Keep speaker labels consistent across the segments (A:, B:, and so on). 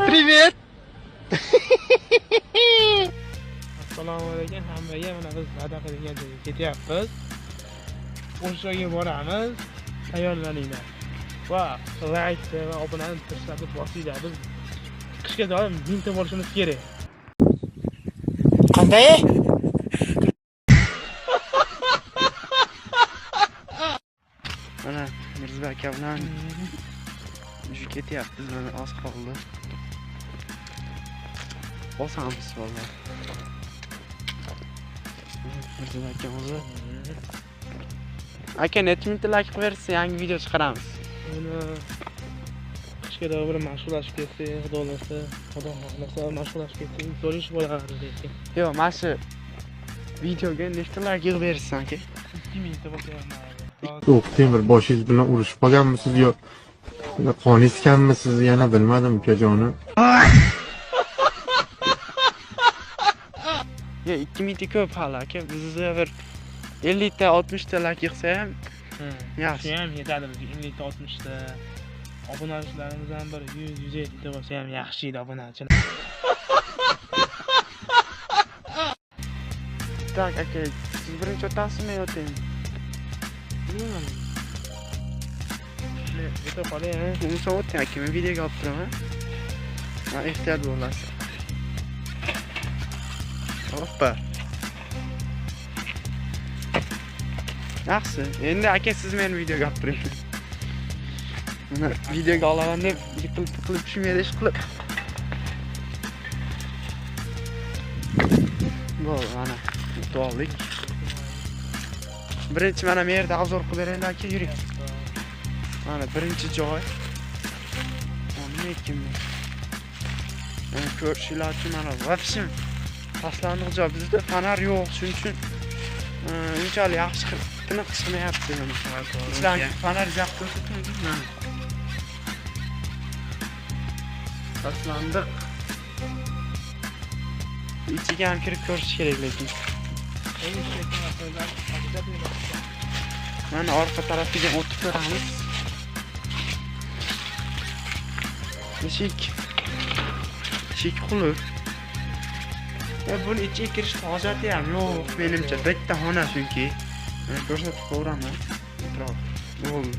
A: Привет!
B: Assalomu alaykum hammaga. Mana biz sadaqa degan joyga ketyapmiz. O'shaga boramiz. Tayyorlaninglar. Va like va obunani tashlab bosinglar. Biz qishga doim mingta bo'lishimiz kerak.
A: Qanday?
C: Mana Mirzo aka bilan ketyapmiz. Mana oz qoldi. Bosamiz vallahi. Mirzo aka o'zi. Aka necha mingta like qo'yarsiz, yangi video chiqaramiz.
B: Mana qishga doim bir mashg'ullashib ketsak, xudo xohlasa, mashg'ullashib ketsak, zo'r ish bo'lardi lekin.
C: Yo'q, mana shu videoga nechta like yig'ib berasiz aka?
B: 2000 ta bo'lsa ham
D: O'q temir boshingiz bilan urushib qolganmisiz yo qon iskanmisiz yana bilmadim ukajonim.
C: Yo 2000 ta ko'p hali aka. Bizda bir 50 ta 60 ta like yig'sa ham yaxshi.
B: ham yetadi bizga 50 ta 60 ta. Obunachilarimiz ham bir 100-150 ta bo'lsa ham yaxshi edi obunachilar.
C: Tak aka, siz birinchi o'tasizmi yo o'taymi?
B: Bilmadim. O'ta qoling, ha.
C: Umuman o'tay aka, men videoga olib turaman. Ha, ehtiyot bo'lasiz. Hoppa. Yaxshi. Endi aka siz meni videoga olib turing. Mana videoga olaman deb yiqilib tushmaydi ish qilib. Bo'ldi, mana to'g'rilik. Birinchi mana bu yerda obzor qilib beraylik aka, yuring. Mana birinchi joy. Nima ekan bu? Mana ko'rishinglar uchun mana vafshim tashlandiq joy. Bizda fonar yo'q, shuning uchun unchalik yaxshi tiniq chiqmayapti mana. Sizlarga fonar yo'q ko'rsatmaydi. Tashlandiq. İçiga ham kirib ko'rish kerak lekin. Mana orqa tarafiga o'tib ko'ramiz. Eshik qulf. Buni ichiga kirish hojati ham yo'q menimcha. Bitta xona chunki. Ko'rsatib ko'raman. Bo'ldi.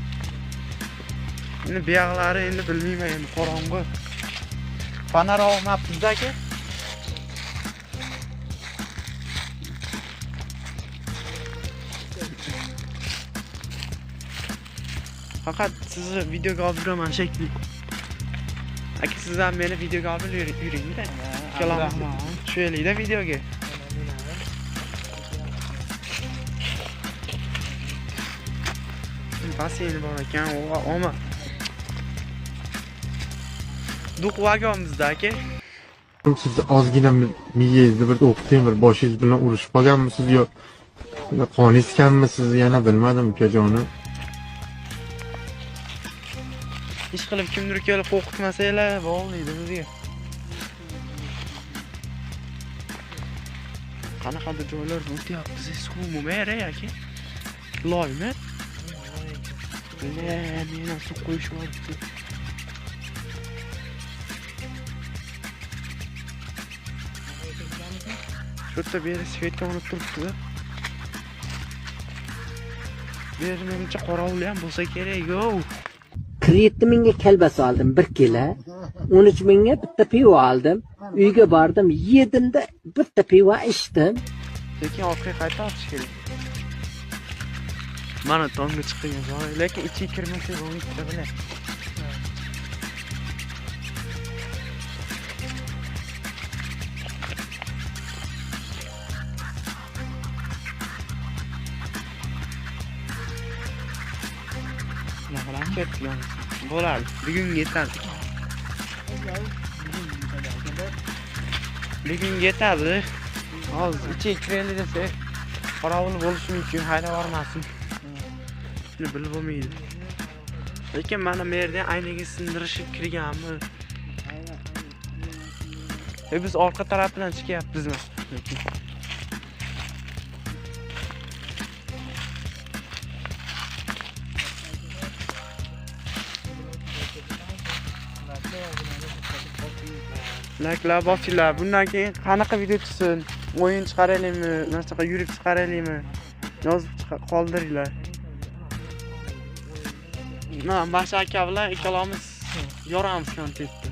C: Endi bu yoqlari endi bilmayman, endi qorong'i. Fonar olmabmiz aka. Fakat sizni videoga olib yuraman shekli. Aka siz ham meni videoga olib yuring-da. Ikkalamiz tushaylik-da videoga. Basseyn bor ekan, oma. Duq vagonimizda aka.
D: Siz ozgina miyangizda bir o'q temir boshingiz bilan urushib qolganmisiz yo qon iskanmisiz yana bilmadim ukajonim.
C: Ish qilib kimdir kelib qo'rqitmasanglar, bo'lmaydi bizga. Qanaqadir joylarda o'tyapmiz, suvmi mere aka? Loymi? Meni suv qo'yishyapti. Shu yerda beri svetka olib turibdi. Beri menimcha qorovul ham bo'lsa kerak-ku.
E: Kreditni menga kalbasa oldim 1 kilo. 13 mingga bitta pivo oldim. Uyga bordim, yedimda bitta pivo ichdim.
C: Lekin orqaga qayta olish kerak. Mana tomga chiqgan joy, lekin ichiga kirmasa bo'lmaydi bilan. Nima ketgan? Bo'ladi. Bugun yetadi. Bugun yetadi. Hozir ichiga kiraylik desa, qorovul bo'lishi mumkin, haydab bormasin. Shuni bilib bo'lmaydi. Lekin mana bu yerdan aynaga sindirishib kirganmi? Biz orqa tarafdan chiqyapmizmi? Layklar bosinglar. Bundan keyin qanaqa video chiqsin? O'yin chiqaraylikmi? Nashtaqa yurib chiqaraylikmi? Yozib qoldiringlar. Mana Basha aka bilan ikkalamiz yoramiz kontentni.